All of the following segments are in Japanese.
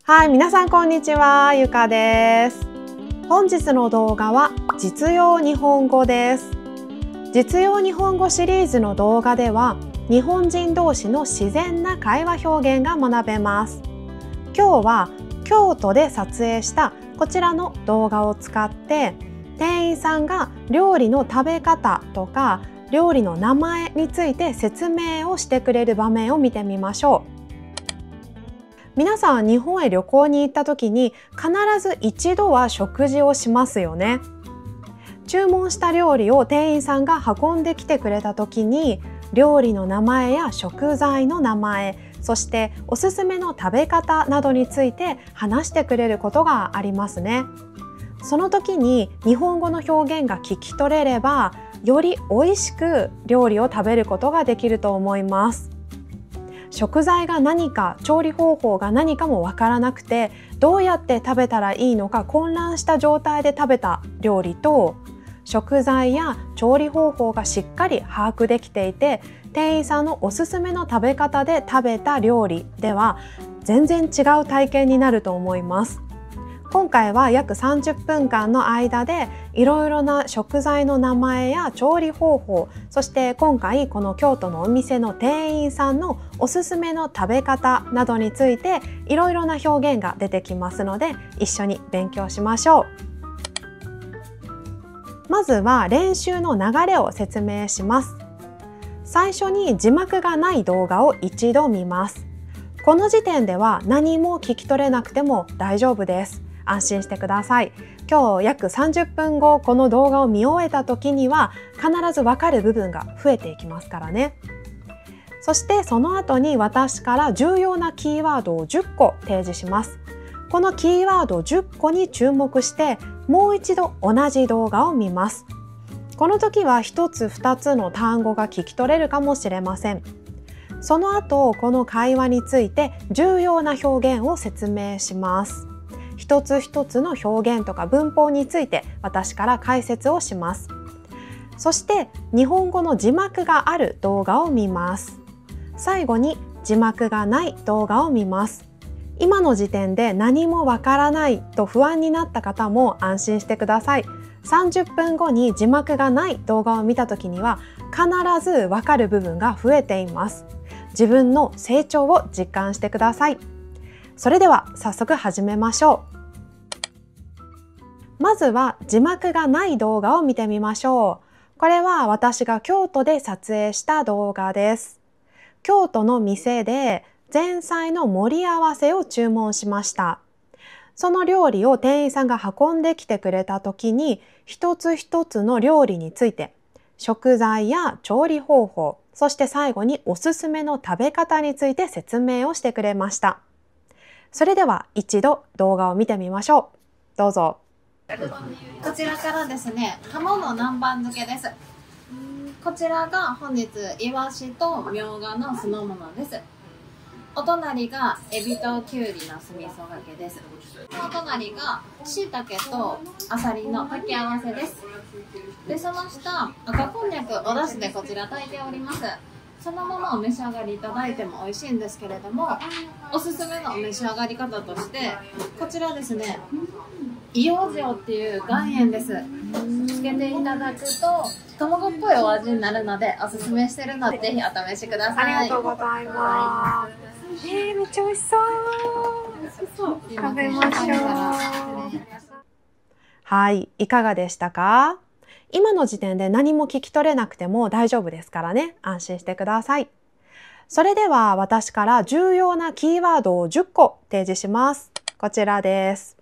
はい、皆さんこんにちは、ゆかです。本日の動画は実用日本語です。実用日本語シリーズの動画では、日本人同士の自然な会話表現が学べます。今日は京都で撮影したこちらの動画を使って、店員さんが料理の食べ方とか料理の名前について説明をしてくれる場面を見てみましょう。皆さん日本へ旅行に行った時に必ず一度は食事をしますよね。注文した料理を店員さんが運んできてくれた時に、料理の名前や食材の名前、そしておすすめの食べ方などについて話してくれることがありますね。その時に日本語の表現が聞き取れれば、より美味しく料理を食べることができると思います。食材が何か、調理方法が何かもわからなくて、どうやって食べたらいいのか混乱した状態で食べた料理と、食材や調理方法がしっかり把握できていて、店員さんのおすすめの食べ方で食べた料理では全然違う体験になると思います。今回は約30分間の間でいろいろな食材の名前や調理方法、そして今回この京都のお店の店員さんのおすすめの食べ方などについていろいろな表現が出てきますので、一緒に勉強しましょう。まずは練習の流れを説明します。最初に字幕がない動画を一度見ます。この時点では何も聞き取れなくても大丈夫です。安心してください。今日約30分後、この動画を見終えた時には必ず分かる部分が増えていきますからね。そしてその後に私から重要なキーワードを10個提示します。このキーワード10個に注目してもう一度同じ動画を見ます。この時は1つ2つの単語が聞き取れるかもしれません。その後この会話について重要な表現を説明します。一つ一つの表現とか文法について私から解説をします。そして日本語の字幕がある動画を見ます。最後に字幕がない動画を見ます。今の時点で何もわからないと不安になった方も安心してください。30分後に字幕がない動画を見た時には必ずわかる部分が増えています。自分の成長を実感してください。それでは早速始めましょう。まずは字幕がない動画を見てみましょう。これは私が京都で撮影した動画です。京都の店で前菜の盛り合わせを注文しました。その料理を店員さんが運んできてくれた時に、一つ一つの料理について、食材や調理方法、そして最後におすすめの食べ方について説明をしてくれました。それでは一度動画を見てみましょう。どうぞ。こちらからですね、鴨の南蛮漬けです。こちらが本日イワシとみょうがの酢の物です。お隣がエビときゅうりの酢味噌がけです。お隣が椎茸とあさりの炊き合わせです。で、その下、赤こんにゃくお出汁でこちら炊いております。そのままお召し上がりいただいても美味しいんですけれども、おすすめのお召し上がり方としてこちらですね、伊予塩っていう岩塩です。つけていただくと卵っぽいお味になるのでおすすめしてるので、ぜひお試しください。ありがとうございます。めっちゃ美味しそう。食べましょう。はい、いかがでしたか？今の時点で何も聞き取れなくても大丈夫ですからね、安心してください。それでは私から重要なキーワードを10個提示します。こちらです。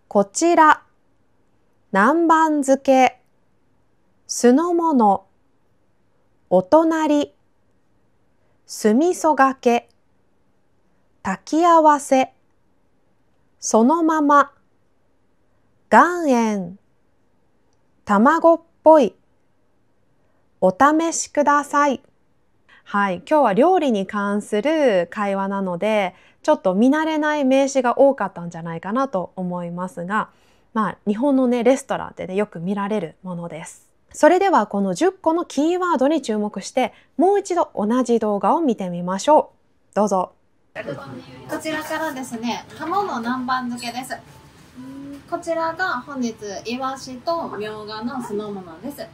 こちら、南蛮漬け、酢の物、お隣、酢味噌がけ、炊き合わせ、そのまま、岩塩、卵っぽい、お試しください。はい、今日は料理に関する会話なので、ちょっと見慣れない名詞が多かったんじゃないかなと思いますが、日本のね、レストランでね、よく見られるものです。それではこの10個のキーワードに注目して、もう一度同じ動画を見てみましょう。どうぞ。こちらからですね、鴨の南蛮漬けです。こちらが本日イワシとみょうがの酢の物です。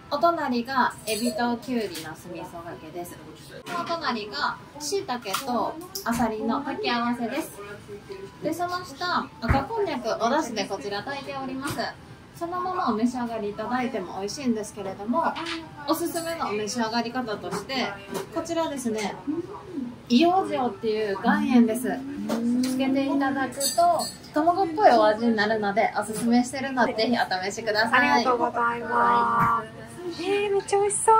お隣がエビときゅうりの酢味噌がけです。お隣がしいたけとあさりの炊き合わせです。で、その下、赤こんにゃくお出汁でこちら炊いております。そのままお召し上がりいただいても美味しいんですけれども、おすすめのお召し上がり方としてこちらですね、硫黄塩っていう岩塩です。つけていただくと卵っぽいお味になるのでおすすめしてるので、ぜひお試しください。ありがとうございます。めっちゃ美味しそ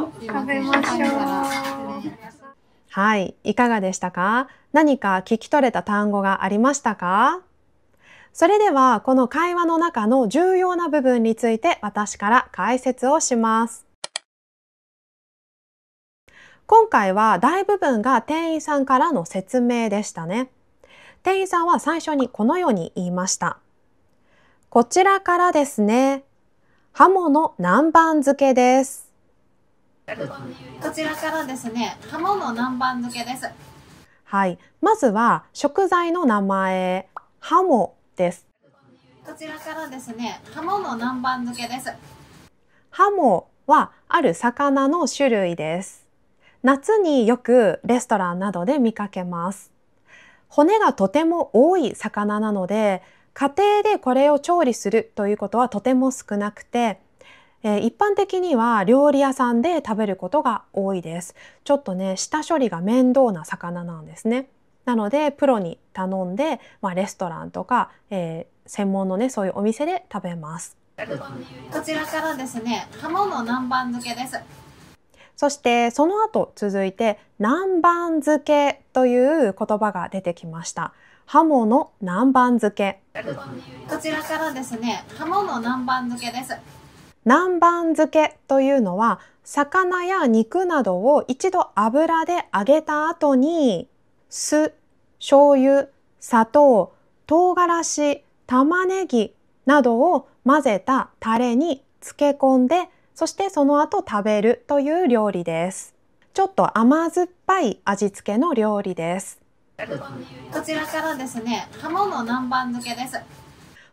う。食べましょう。はい、いかがでしたか？何か聞き取れた単語がありましたか？それではこの会話の中の重要な部分について私から解説をします。今回は大部分が店員さんからの説明でしたね。店員さんは最初にこのように言いました。こちらからですね。ハモの南蛮漬けです。こちらからですね、ハモの南蛮漬けです。はい、まずは食材の名前、ハモです。こちらからですね、ハモの南蛮漬けです。ハモはある魚の種類です。夏によくレストランなどで見かけます。骨がとても多い魚なので、家庭でこれを調理するということはとても少なくて、一般的には料理屋さんで食べることが多いです。ちょっとね、下処理が面倒な魚なんですね。なので、プロに頼んで、レストランとか、専門のね、そういうお店で食べます。こちらからですね、ハモの南蛮漬けです。そしてその後続いて南蛮漬けという言葉が出てきました。ハモの南蛮漬け。こちらからですね、ハモの南蛮漬けです。南蛮漬けというのは魚や肉などを一度油で揚げた後に酢、醤油、砂糖、唐辛子、玉ねぎなどを混ぜたタレに漬け込んで、そしてその後食べるという料理です。ちょっと甘酸っぱい味付けの料理です。こちらからですね、ハモの南蛮漬けです。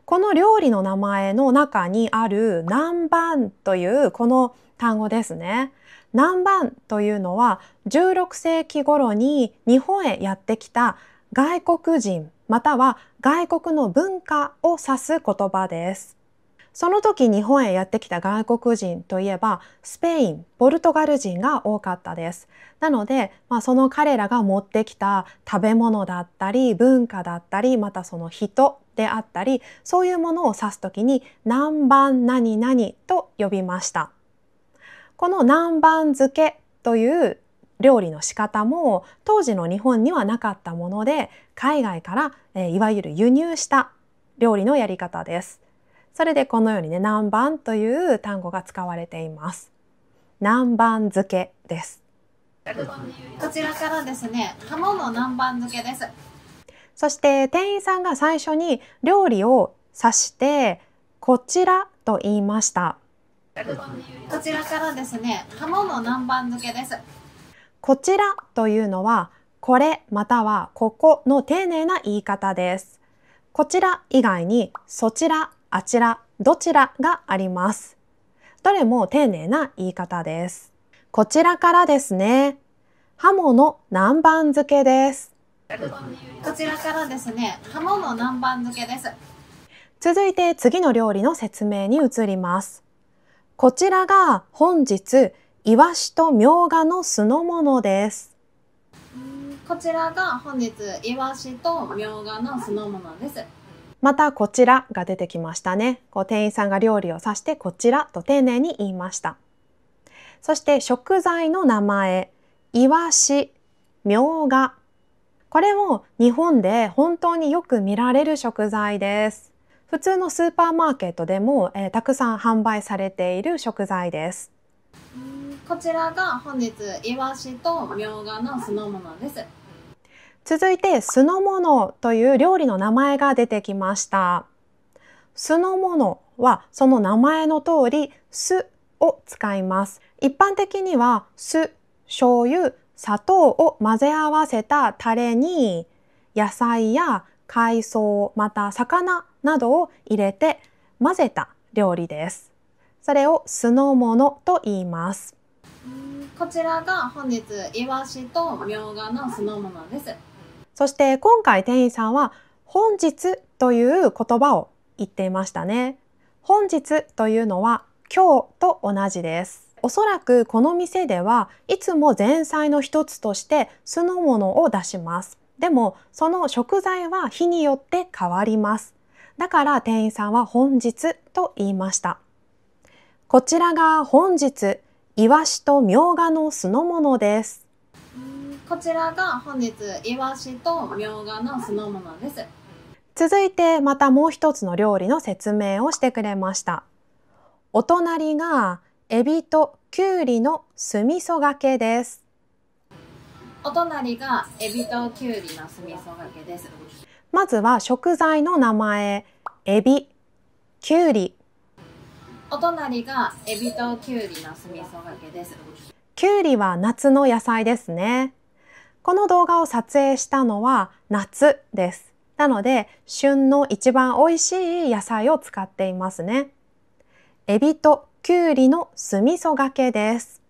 この料理の名前の中にある南蛮というこの単語ですね。南蛮というのは16世紀頃に日本へやってきた外国人または外国の文化を指す言葉です。その時日本へやってきた外国人といえばスペイン、ポルトガル人が多かったです。なので、その彼らが持ってきた食べ物だったり文化だったりまたその人であったりそういうものを指す時に南蛮何々と呼びました。この南蛮漬けという料理の仕方も当時の日本にはなかったもので海外からいわゆる輸入した料理のやり方です。それでこのようにね、南蛮という単語が使われています。南蛮漬けです。こちらからですね、ハモの南蛮漬けです。そして店員さんが最初に料理を指してこちらと言いました。こちらからですね、ハモの南蛮漬けです。こちらというのはこれまたはここの丁寧な言い方です。こちら以外にそちら、あちら、どちらがあります。どれも丁寧な言い方です。こちらからですね。ハモの南蛮漬けです。こちらからですね、ハモの南蛮漬けです。続いて次の料理の説明に移ります。こちらが本日、イワシとミョウガの酢の物です。こちらが本日、イワシとミョウガの酢の物です。またこちらが出てきましたね。店員さんが料理を指してこちらと丁寧に言いました。そして食材の名前、イワシ、ミョウガ。これも日本で本当によく見られる食材です。普通のスーパーマーケットでも、たくさん販売されている食材です。こちらが本日、イワシとミョウガの酢の物です。続いて酢の物という料理の名前が出てきました。酢の物はその名前の通り酢を使います。一般的には酢、醤油、砂糖を混ぜ合わせたタレに野菜や海藻、また魚などを入れて混ぜた料理です。それを酢の物と言います。こちらが本日イワシとみょうがの酢の物です。そして今回店員さんは本日という言葉を言っていましたね。本日というのは今日と同じです。おそらくこの店ではいつも前菜の一つとして酢の物を出します。でもその食材は日によって変わります。だから店員さんは本日と言いました。こちらが本日イワシとみょうがの酢の物です。こちらが本日イワシとみょうがの酢の物です。続いてまたもう一つの料理の説明をしてくれました。お隣がエビときゅうりの酢味噌がけです。お隣がエビときゅうりの酢味噌がけです。まずは食材の名前、エビ、きゅうり。お隣がエビときゅうりの酢味噌がけです。きゅうりは夏の野菜ですね。この動画を撮影したのは夏です。なので旬の一番美味しい野菜を使っていますね。エビときゅうりの酢味噌がけです。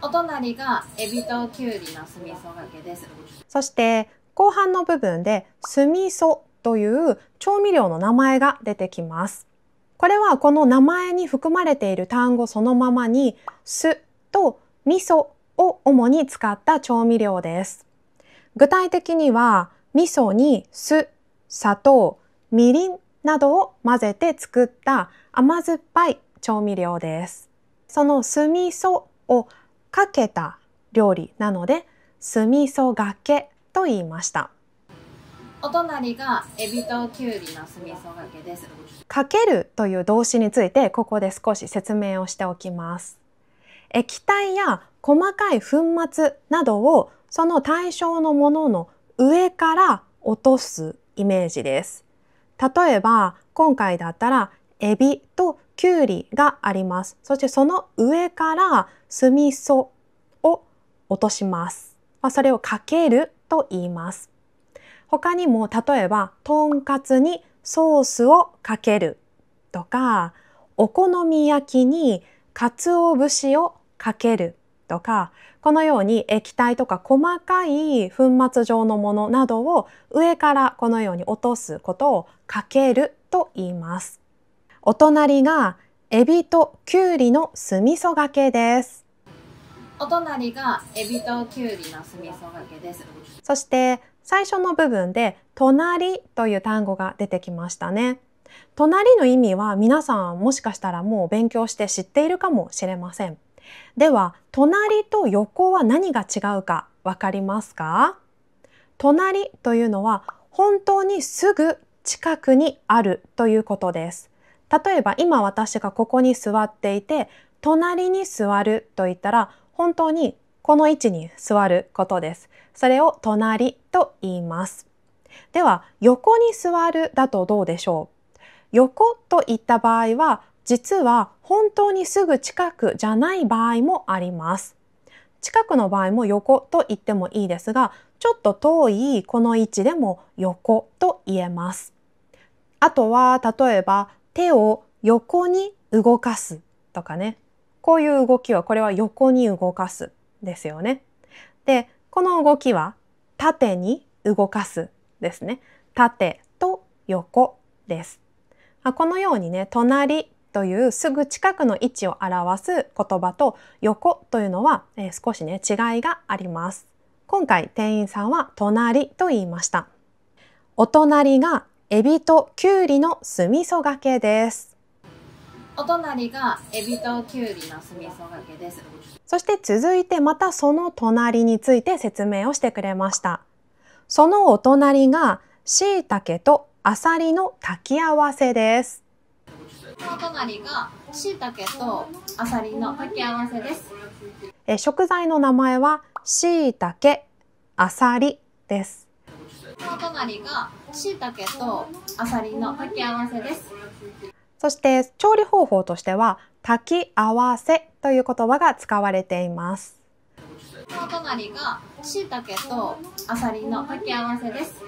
お隣がエビときゅうりの酢味噌がけです。そして後半の部分で酢味噌という調味料の名前が出てきます。これはこの名前に含まれている単語そのままに酢と味噌を主に使った調味料です。具体的には味噌に酢、砂糖、みりんなどを混ぜて作った甘酸っぱい調味料です。その酢味噌をかけた料理なので酢味噌がけと言いました。お隣がエビときゅうりの酢味噌がけです。かけるという動詞についてここで少し説明をしておきます。液体や細かい粉末などをその対象のものの上から落とすイメージです。例えば今回だったらエビときゅうりがあります。そしてその上から酢味噌を落とします。それをかけると言います。他にも例えばとんかつにソースをかけるとか、お好み焼きに鰹節をかけるとか、このように液体とか細かい粉末状のものなどを上からこのように落とすことをかけると言います。お隣がエビときゅうりの酢味噌がけです。お隣がエビときゅうりの酢味噌がけです。そして最初の部分で隣という単語が出てきましたね。隣の意味は皆さんもしかしたらもう勉強して知っているかもしれません。では隣と横は何が違うかわかりますか？隣というのは本当にすぐ近くにあるということです。例えば今私がここに座っていて隣に座ると言ったら本当にこの位置に座ることです。それを隣と言います。では横に座るだとどうでしょう？横といった場合は実は本当にすぐ近くじゃない場合もあります。近くの場合も横と言ってもいいですが、ちょっと遠いこの位置でも横と言えます。あとは例えば手を横に動かすとかね。こういう動きはこれは横に動かすですよね。で、この動きは縦に動かすですね。縦と横です。このようにね、隣というすぐ近くの位置を表す言葉と横というのは、少しね違いがあります。今回店員さんは隣と言いました。お隣がエビときゅうりの酢味噌がけです。お隣がエビときゅうりの酢味噌がけです。そして続いてまたその隣について説明をしてくれました。そのお隣が椎茸とアサリの炊き合わせです。その隣が椎茸とアサリの炊き合わせです。食材の名前は椎茸、アサリです。その隣が椎茸とアサリの炊き合わせです。そして調理方法としては炊き合わせという言葉が使われています。その隣隣が椎茸とあさりの炊き合わせです。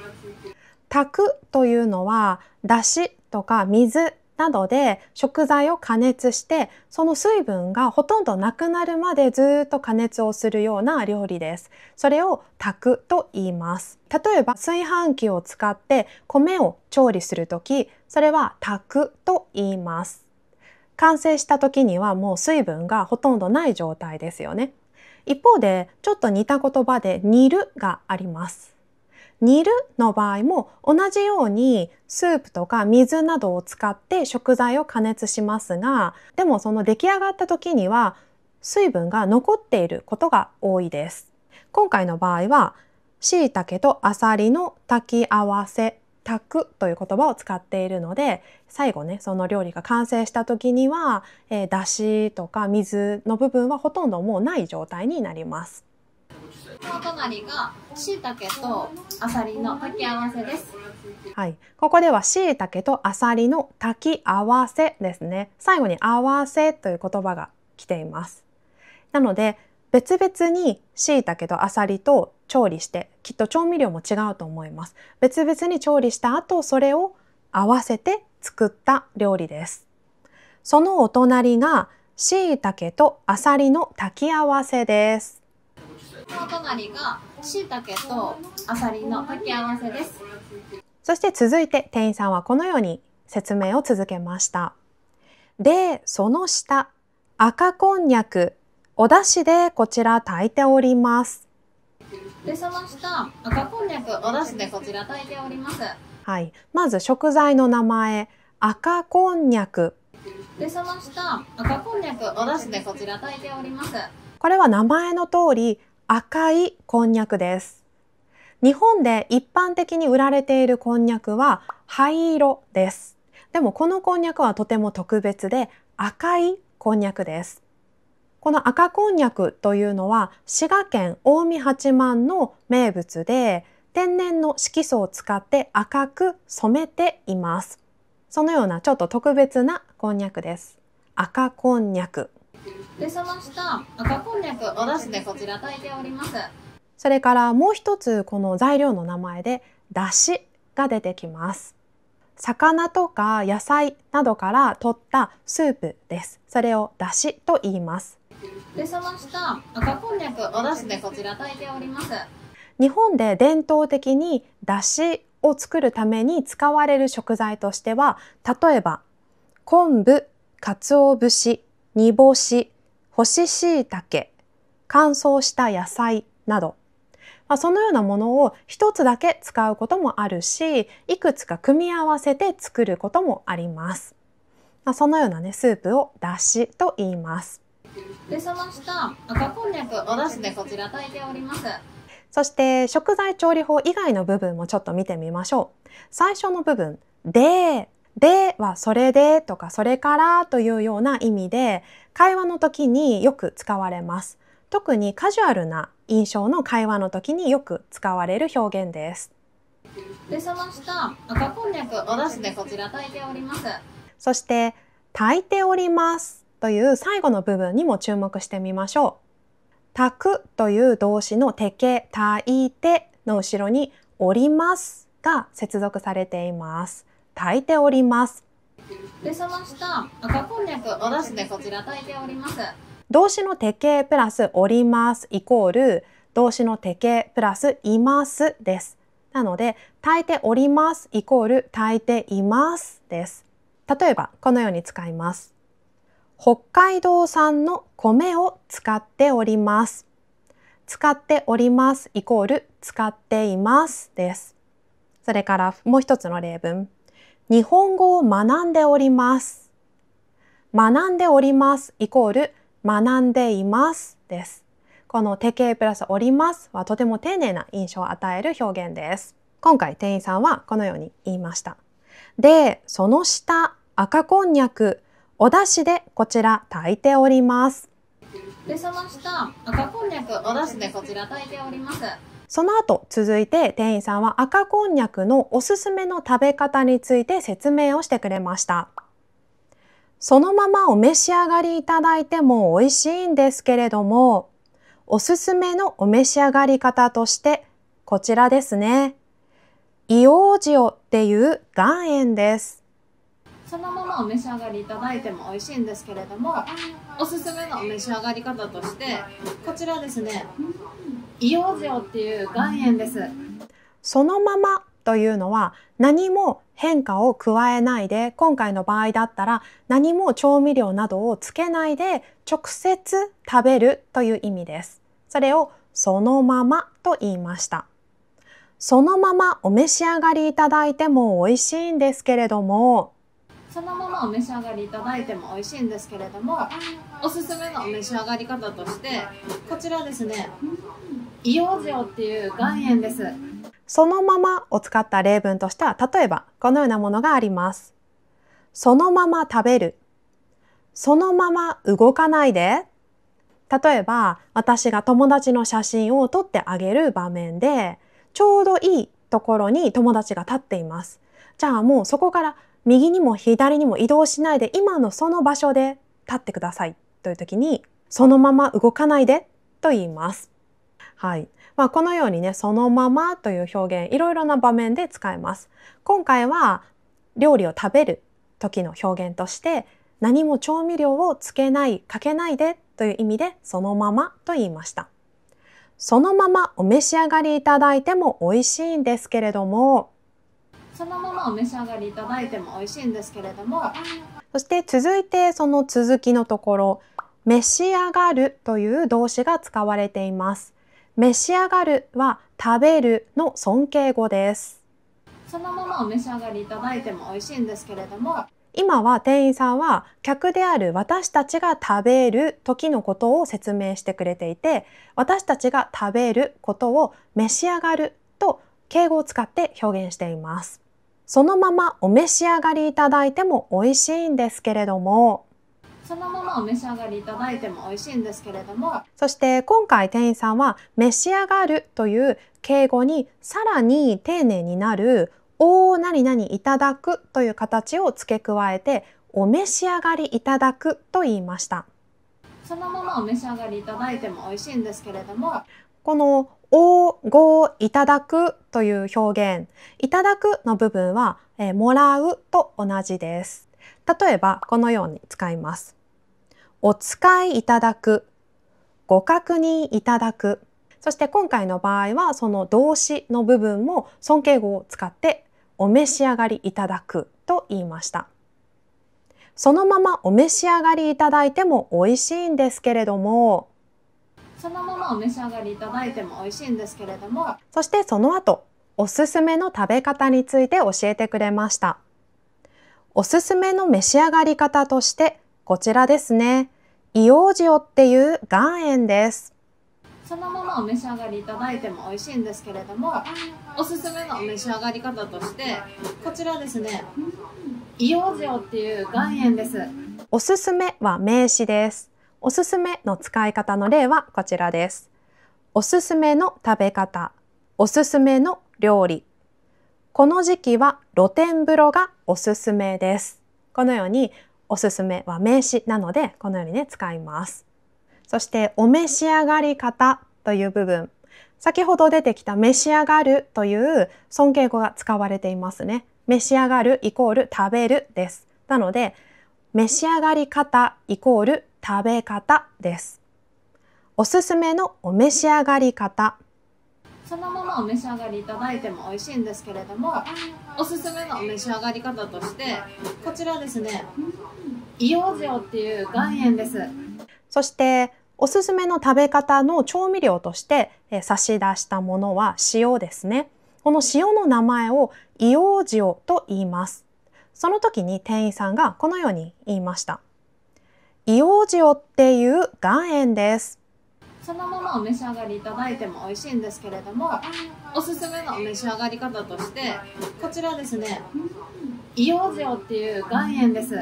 炊くというのは、だしとか水などで食材を加熱して、その水分がほとんどなくなるまでずっと加熱をするような料理です。それを炊くと言います。例えば炊飯器を使って米を調理するとき、それは炊くと言います。完成した時にはもう水分がほとんどない状態ですよね。一方でちょっと似た言葉で煮るがあります。煮るの場合も同じようにスープとか水などを使って食材を加熱しますが、でもその出来上がった時には水分が残っていることが多いです。今回の場合は椎茸とあさりの炊き合わせ、炊くという言葉を使っているので、最後ね、その料理が完成した時には、だしとか水の部分はほとんどもうない状態になります。お隣が椎茸とあさりの炊き合わせです。はい、ここでは椎茸とあさりの炊き合わせですね。最後に合わせという言葉が来ています。なので別々に椎茸とあさりと調理して、きっと調味料も違うと思います。別々に調理した後、それを合わせて作った料理です。そのお隣が椎茸とあさりの炊き合わせです。お隣が椎茸とあさりの炊き合わせです。そして続いて店員さんはこのように説明を続けました。で、その下、赤こんにゃく、お出汁でこちら炊いております。で、その下、赤こんにゃくお出汁でこちら炊いております。はい、まず食材の名前、赤こんにゃく。で、その下、赤こんにゃくお出汁でこちら炊いております。これは名前の通り赤いこんにゃくです。日本で一般的に売られているこんにゃくは灰色です。でもこのこんにゃくはとても特別で赤いこんにゃくです。この赤こんにゃくというのは滋賀県近江八幡の名物で、天然の色素を使って赤く染めています。そのようなちょっと特別なこんにゃくです。赤こんにゃく。で、その下、赤こんにゃくお出汁でこちら炊いております。それからもう一つこの材料の名前でだしが出てきます。魚とか野菜などから取ったスープです。それをだしと言います。で、その下、赤こんにゃくお出汁でこちら炊いております。日本で伝統的にだしを作るために使われる食材としては、例えば昆布、鰹節、煮干し、干し椎茸、乾燥した野菜など、そのようなものを一つだけ使うこともあるし、いくつか組み合わせて作ることもあります。そのようなね、スープをだしと言います。で、その下、赤こんにゃくお出汁でこちら炊いております。そして食材調理法以外の部分もちょっと見てみましょう。最初の部分、ではそれでとかそれからというような意味で、会話の時によく使われます。特にカジュアルな印象の会話の時によく使われる表現です。で、その下、赤こんにゃくお出汁でこちら炊いております。そして炊いておりますという最後の部分にも注目してみましょう。炊くという動詞のてけ、炊いての後ろにおりますが接続されています。炊いております。で、その下、赤こんにゃくお出汁でこちら炊いております。動詞のてけプラスおりますイコール動詞のてけプラスいますです。なので、炊いておりますイコール炊いていますです。例えば、このように使います。北海道産の米を使っております。使っておりますイコール使っていますです。それからもう一つの例文。日本語を学んでおります。学んでおりますイコール学んでいますです。このてけプラスおりますはとても丁寧な印象を与える表現です。今回店員さんはこのように言いました。で、その下、赤こんにゃく、お出汁でこちら炊いております。で、その下、赤こんにゃくお出汁でこちら炊いております。その後、続いて店員さんは赤こんにゃくのおすすめの食べ方について説明をしてくれました。そのままお召し上がりいただいても美味しいんですけれども、おすすめのお召し上がり方としてこちらですね。イオージオっていう岩塩です。そのままお召し上がりいただいても美味しいんですけれども、おすすめのお召し上がり方としてこちらですね。イオージオっていう岩塩です。そのままというのは何も変化を加えないで、今回の場合だったら何も調味料などをつけないで直接食べるという意味です。それをそのままと言いました。そのままお召し上がりいただいても美味しいんですけれども、そのままお召し上がりいただいても美味しいんですけれども、おすすめのお召し上がり方としてこちらですね。イオージオっていう岩塩です。そのままを使った例文としては、例えばこのようなものがあります。そのまま食べる。そのまま動かないで。例えば私が友達の写真を撮ってあげる場面で、ちょうどいいところに友達が立っています。じゃあもうそこから右にも左にも移動しないで、今のその場所で立ってくださいという時に、そのまま動かないでと言います。はい。このようにね、そのままという表現、いろいろな場面で使えます。今回は料理を食べる時の表現として、何も調味料をつけない、かけないでという意味でそのままと言いました。そのままお召し上がりいただいても美味しいんですけれども、そのままお召し上がりいただいても美味しいんですけれども、そして続いてその続きのところ、召し上がるという動詞が使われています。召し上がるは食べるの尊敬語です。そのままお召し上がりいただいても美味しいんですけれども、今は店員さんは客である私たちが食べる時のことを説明してくれていて、私たちが食べることを召し上がると敬語を使って表現しています。そのままお召し上がりいただいても美味しいんですけれども、そのままお召し上がりいただいても美味しいんですけれども、そして今回店員さんは召し上がるという敬語にさらに丁寧になるお何々いただくという形を付け加えて、お召し上がりいただくと言いました。そのままお召し上がりいただいても美味しいんですけれども、このおごいただくという表現、いただくの部分はもらうと同じです。例えばこのように使います。お使いいただく、ご確認いただく。そして今回の場合はその動詞の部分も尊敬語を使ってお召し上がりいただくと言いました。そのままお召し上がりいただいても美味しいんですけれども、そのままお召し上がりいただいても美味しいんですけれども、そしてその後、おすすめの食べ方について教えてくれました。おすすめの召し上がり方としてこちらですね。イオージオっていう岩塩です。そのままお召し上がりいただいても美味しいんですけれども、おすすめのお召し上がり方としてこちらですね。イオージオっていう岩塩です。おすすめは名詞です。おすすめの使い方の例はこちらです。おすすめの食べ方、おすすめの料理。この時期は露天風呂がおすすめです。このようにおすすめは名詞なので、このようにね、使います。そしてお召し上がり方という部分。先ほど出てきた召し上がるという尊敬語が使われていますね。召し上がるイコール食べるです。なので、召し上がり方イコール食べ方です。おすすめのお召し上がり方。そのままお召し上がりいただいても美味しいんですけれども、おすすめのお召し上がり方としてこちらですね。イオージオっていう岩塩です。そしておすすめの食べ方の調味料として差し出したものは塩ですね。この塩の名前をイオージオと言います。その時に店員さんがこのように言いました。イオージオっていう岩塩です。そのままお召し上がりいただいても美味しいんですけれども、おすすめのお召し上がり方としてこちらですね。イオージオっていう岩塩です。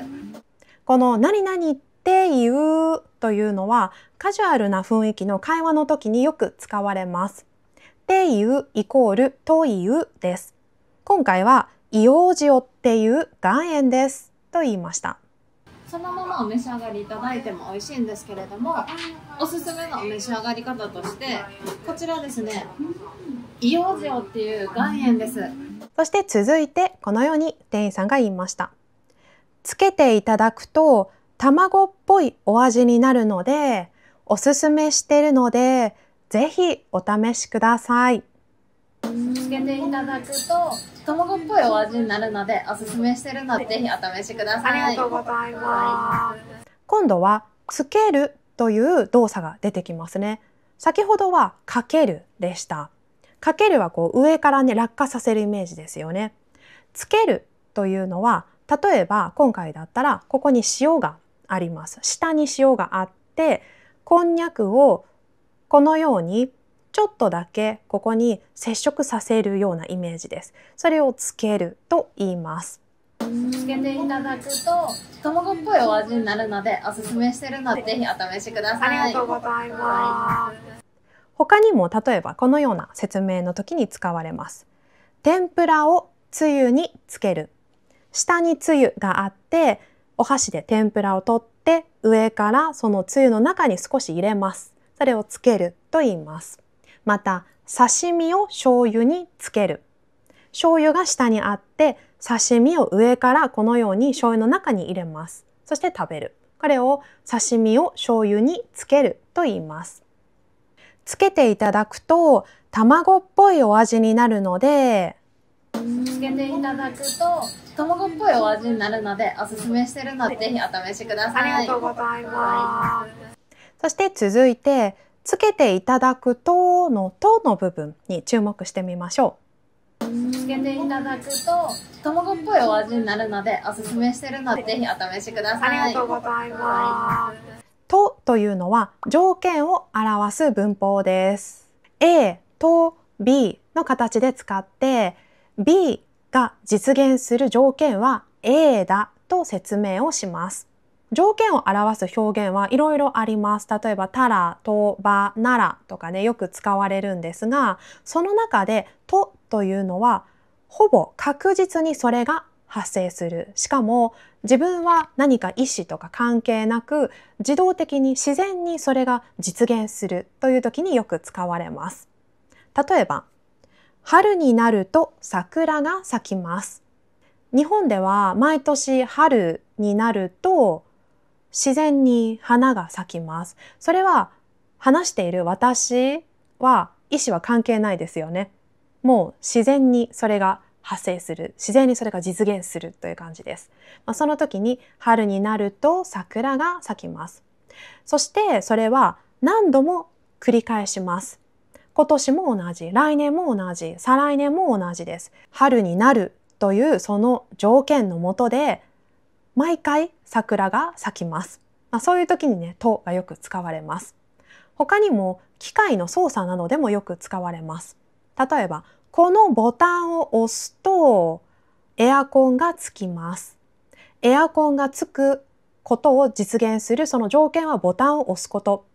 この何々っていうというのはカジュアルな雰囲気の会話の時によく使われます。っていうイコールというです。今回はイオージオっていう岩塩ですと言いました。そのままお召し上がりいただいても美味しいんですけれども、おすすめのお召し上がり方としてこちらですね、伊養塩っていう岩塩です。そして続いてこのように店員さんが言いました。つけていただくと卵っぽいお味になるのでおすすめしているのでぜひお試しください。つけていただくと卵っぽいお味になるのでおすすめしているのでぜひお試しください。ありがとうございます。今度はつけるという動作が出てきますね。先ほどはかけるでした。かけるはこう上からね落下させるイメージですよね。つけるというのは例えば今回だったらここに塩があります。下に塩があってこんにゃくをこのようにちょっとだけここに接触させるようなイメージです。それをつけると言います。つけていただくと卵っぽいお味になるのでおすすめしているのでぜひお試しください。ありがとうございます。他にも例えばこのような説明の時に使われます。天ぷらをつゆにつける。下につゆがあってお箸で天ぷらを取って上からそのつゆの中に少し入れます。それをつけると言います。また刺身を醤油につける。醤油が下にあって刺身を上からこのように醤油の中に入れます。そして食べる。これを刺身を醤油につけると言います。つけていただくと卵っぽいお味になるのでつけていただくと卵っぽいお味になるのでおすすめしているのでぜひお試しください。ありがとうございます。そして続いてつけていただくとのとの部分に注目してみましょう。つけていただくと卵っぽいお味になるのでおすすめしているのでぜひお試しください。ありがとうございます。とというのは条件を表す文法です。A と B の形で使って B が実現する条件は A だと説明をします。条件を表す表現はいろいろあります。例えば、たら、と、ば、ならとかね、よく使われるんですが、その中で、とというのは、ほぼ確実にそれが発生する。しかも、自分は何か意思とか関係なく、自動的に自然にそれが実現するという時によく使われます。例えば、春になると桜が咲きます。日本では毎年春になると、自然に花が咲きます。それは話している私は意思は関係ないですよね。もう自然にそれが発生する。自然にそれが実現するという感じです。その時に春になると桜が咲きます。そしてそれは何度も繰り返します。今年も同じ、来年も同じ、再来年も同じです。春になるというその条件のもとで毎回桜が咲きます。そういう時にね、とがよく使われます。他にも機械の操作などでもよく使われます。例えば、このボタンを押すとエアコンがつきます。エアコンがつくことを実現するその条件はボタンを押すこと。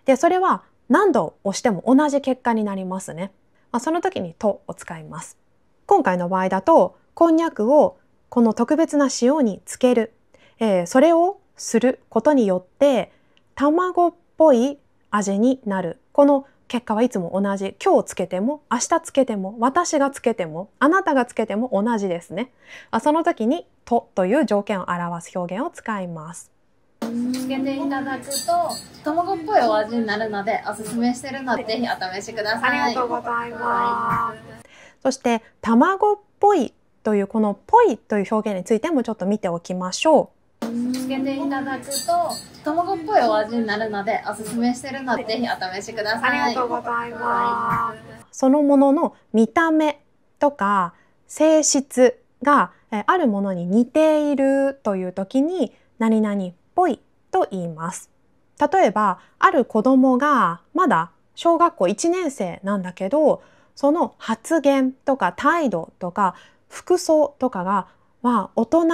で、それは何度押しても同じ結果になりますね。その時にとを使います。今回の場合だと、こんにゃくをこの特別な塩につける、それをすることによって卵っぽい味になる。この結果はいつも同じ。今日つけても、明日つけても、私がつけても、あなたがつけても同じですね。その時にとという条件を表す表現を使います。つけていただくと卵っぽいお味になるのでおすすめしているのでぜひお試しください。ありがとうございます。そして卵っぽいというこのぽいという表現についてもちょっと見ておきましょう。つけていただくと卵っぽいお味になるのでおすすめしているのでぜひお試しください。ありがとうございます。そのものの見た目とか性質があるものに似ているという時に何々っぽいと言います。例えばある子供がまだ小学校1年生なんだけど、その発言とか態度とか服装とかが大人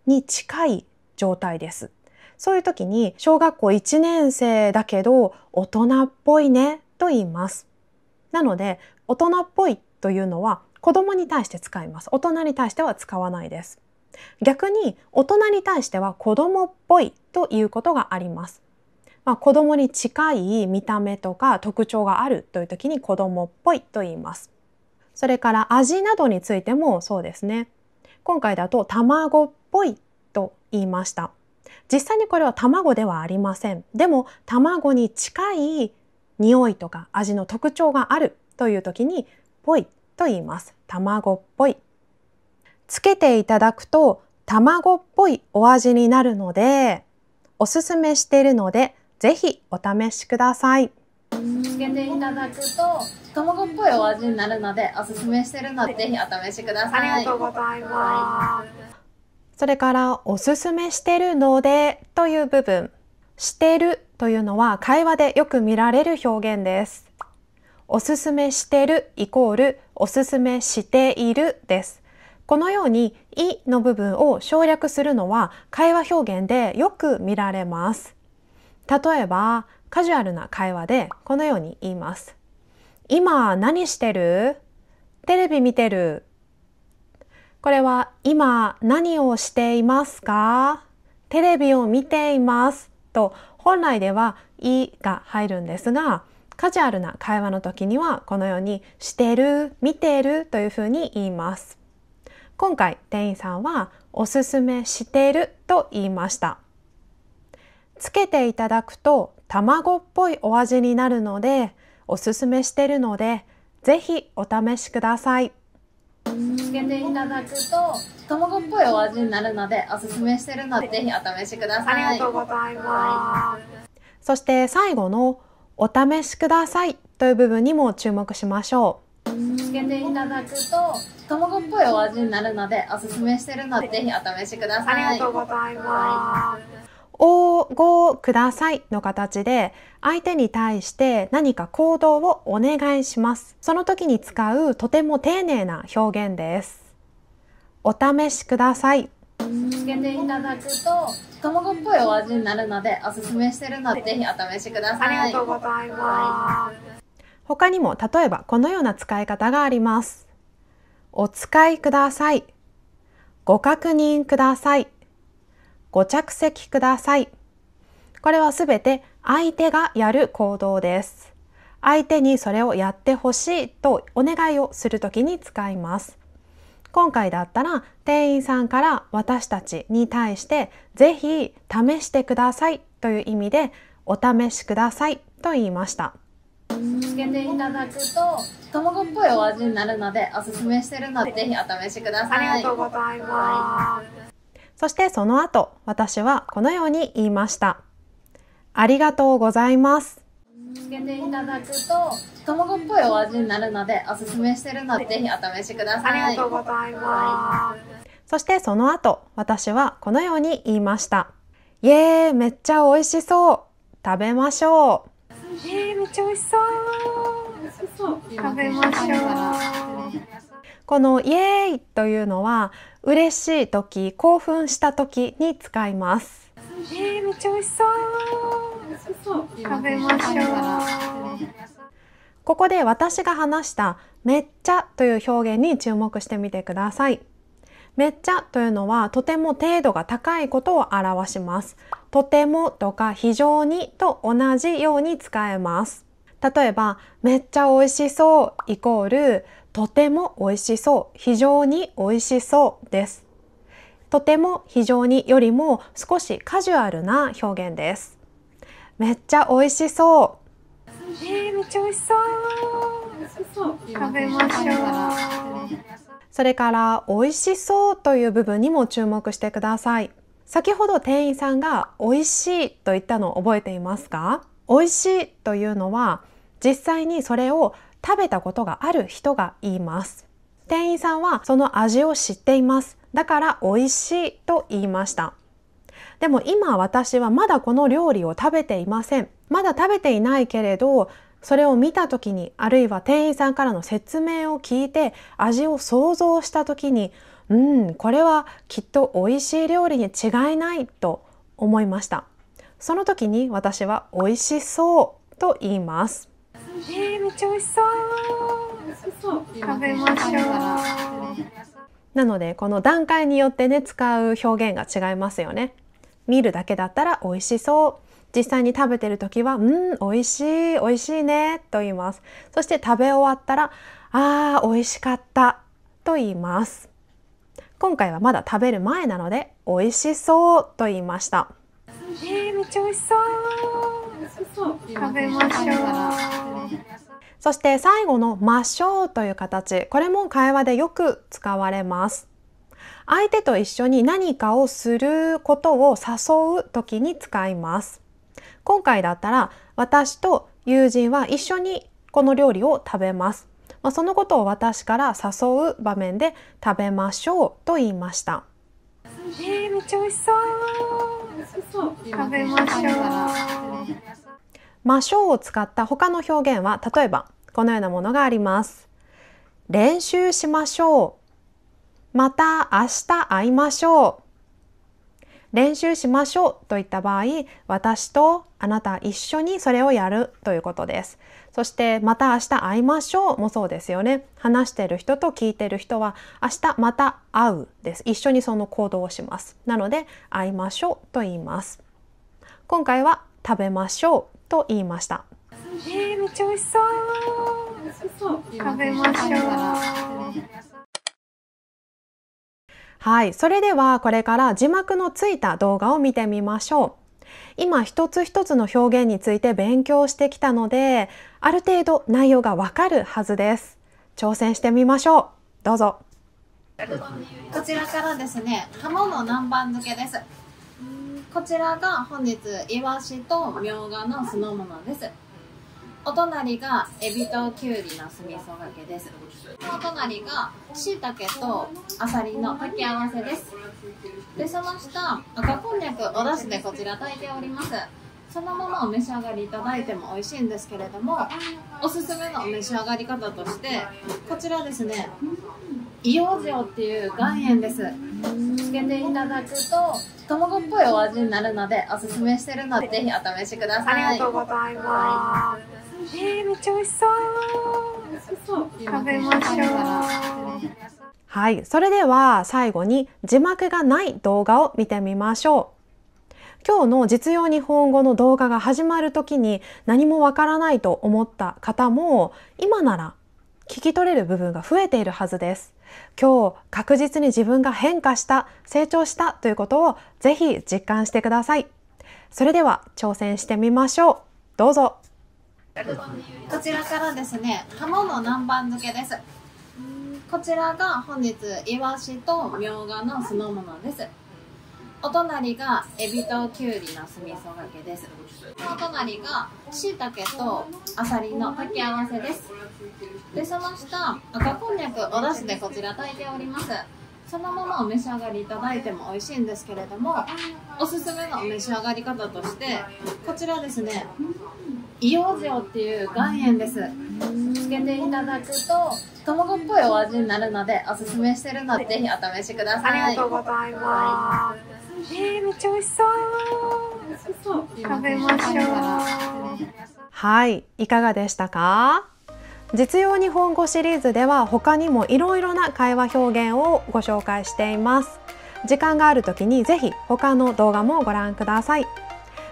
に近い状態です。そういう時に小学校1年生だけど大人っぽいねと言います。なので大人っぽいというのは子供に対して使います。大人に対しては使わないです。逆に大人に対しては子供っぽいということがあります。子供に近い見た目とか特徴があるという時に子供っぽいと言います。それから味などについてもそうですね。今回だと卵っぽいと言いました。実際にこれは卵ではありません。でも卵に近い匂いとか味の特徴があるという時にぽいと言います。卵っぽい。つけていただくと卵っぽいお味になるので、おすすめしているので、ぜひお試しください。つけていただくと卵っぽいお味になるので、おすすめしているので、ぜひお試しください。ありがとうございます。それからおすすめしてるのでという部分、してるというのは会話でよく見られる表現です。おすすめしてるイコールおすすめしているです。このようにいの部分を省略するのは会話表現でよく見られます。例えばカジュアルな会話でこのように言います。今何してる？テレビ見てる。これは今何をしていますか？テレビを見ていますと本来ではいが入るんですが、カジュアルな会話の時にはこのようにしてる、見てるというふうに言います。今回店員さんはおすすめしてると言いました。つけていただくと卵っぽいお味になるので、おすすめしてるので、ぜひお試しください。つけていただくと卵っぽいお味になるので、おすすめしてるので、ぜひお試しください。ありがとうございます。そして最後のお試しくださいという部分にも注目しましょう。つけていただくと卵っぽいお味になるので、おすすめしてるので、ぜひお試しください。ありがとうございます。おごくださいの形で相手に対して何か行動をお願いします。その時に使うとても丁寧な表現です。お試しください。つけていただくと卵っぽいお味になるので、おすすめしてるので、ぜひお試しください。ありがとうございます。他にも例えばこのような使い方があります。お使いください。ご確認ください。ご着席ください。これはすべて相手がやる行動です。相手にそれをやってほしいとお願いをするときに使います。今回だったら店員さんから私たちに対してぜひ試してくださいという意味でお試しくださいと言いました。つけていただくと卵っぽいお味になるので、おすすめしてるので、ぜひお試しください。ありがとうございます。そしてその後、私はこのように言いました。ありがとうございます。つけていただくと卵っぽいお味になるので、おすすめしてるので、ぜひお試しください。ありがとうございます。そしてその後、私はこのように言いました。イエーイ、めっちゃ美味しそう。食べましょう。めっちゃ美味しそう。食べましょう。このイエーイというのは嬉しい時、興奮した時に使います。めっちゃ美味しそう。食べましょう。ここで私が話しためっちゃという表現に注目してみてください。めっちゃというのはとても程度が高いことを表します。とてもとか非常にと同じように使えます。例えば、めっちゃ美味しそうイコールとても美味しそう、非常に美味しそうです。とても非常によりも少しカジュアルな表現です。めっちゃ美味しそう。めっちゃ美味しそう。食べましょう。それから美味しそうという部分にも注目してください。先ほど店員さんが美味しいと言ったのを覚えていますか？美味しいというのは実際にそれを食べたことがある人が言います。店員さんはその味を知っています。だから美味しいと言いました。でも今私はまだこの料理を食べていません。まだ食べていないけれど、それを見た時に、あるいは店員さんからの説明を聞いて味を想像した時に、これはきっと美味しい料理に違いないと思いました。その時に私は美味しそうと言います。めっちゃ美味しそう。食べましょう。なのでこの段階によってね使う表現が違いますよね。見るだけだったら美味しそう。実際に食べてる時は美味しい、美味しいねと言います。そして食べ終わったら美味しかったと言います。今回はまだ食べる前なので美味しそうと言いました。めっちゃ美味しそう。食べましょう。そして最後のましょうという形、これも会話でよく使われます。相手と一緒に何かをすることを誘うときに使います。今回だったら私と友人は一緒にこの料理を食べます。そのことを私から誘う場面で食べましょうと言いました。めっちゃ美味しそう。食べましょう。ましょうを使った他の表現は例えばこのようなものがあります。練習しましょう。また明日会いましょう。練習しましょうといった場合、私とあなた一緒にそれをやるということです。そしてまた明日会いましょうもそうですよね。話している人と聞いている人は明日また会うです。一緒にその行動をします。なので会いましょうと言います。今回は食べましょうと言いました。めっちゃ美味しそう。食べましょう。はい、それではこれから字幕のついた動画を見てみましょう。今一つ一つの表現について勉強してきたので、ある程度内容がわかるはずです。挑戦してみましょう。どうぞ。こちらからですね、鴨の南蛮漬けです。こちらが本日イワシとみょうがの酢の物です。お隣がエビときゅうりの酢味噌がけです。お隣がしいたけとあさりの炊き合わせです。で、その下、赤こんにゃくおだしでこちら炊いております。そのままお召し上がりいただいても美味しいんですけれども、おすすめのお召し上がり方としてこちらですね、硫黄塩っていう岩塩です。つけていただくと卵っぽいお味になるのでおすすめしてるので、ぜひお試しください。ありがとうございます。めっちゃ美味しそう。食べましょう。はい、それでは最後に字幕がない動画を見てみましょう。今日の実用日本語の動画が始まる時に何もわからないと思った方も、今なら聞き取れる部分が増えているはずです。今日確実に自分が変化した、成長したということをぜひ実感してください。それでは挑戦してみましょう。どうぞ。こちらからですね、鴨の南蛮漬けです。こちらが本日イワシとみょうがの酢の物です。お隣がエビときゅうりの酢味噌がけです。お隣がしいたけとあさりの炊き合わせです。で、その下、赤こんにゃくおだしでこちら炊いております。そのままお召し上がりいただいても美味しいんですけれども、おすすめのお召し上がり方としてこちらですね、硫黄塩っていう岩塩です。つけていただくと卵っぽいお味になるのでおすすめしてるので、ぜひお試しください。ありがとうございます。めっちゃ美味しそう。食べましょう。はい、いかがでしたか？実用日本語シリーズでは他にもいろいろな会話表現をご紹介しています。時間がある時にぜひ他の動画もご覧ください。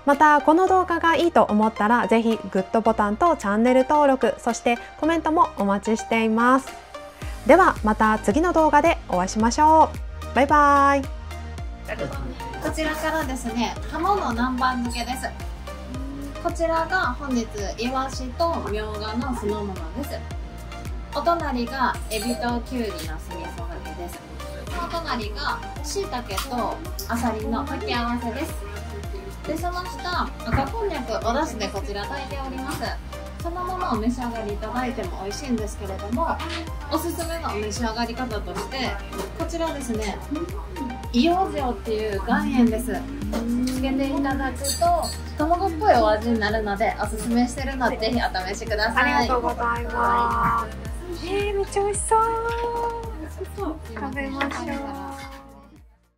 またこの動画がいいと思ったらぜひグッドボタンとチャンネル登録、そしてコメントもお待ちしています。ではまた次の動画でお会いしましょう。バイバイ。こちらからですね、鴨の南蛮漬けです。こちらが本日イワシとみょうがの酢の物です。お隣がエビときゅうりの酢味噌がけです。お隣がしいたけとあさりの炊き合わせです。で、その下、赤こんにゃくおだしでこちら炊いております。そのままお召し上がりいただいても美味しいんですけれども、おすすめのお召し上がり方としてこちらですね、硫黄塩っていう岩塩です。つけていただくと卵っぽいお味になるのでおすすめしてるので、ぜひお試しください。ありがとうございます。めっちゃ美味しそう。食べましょう。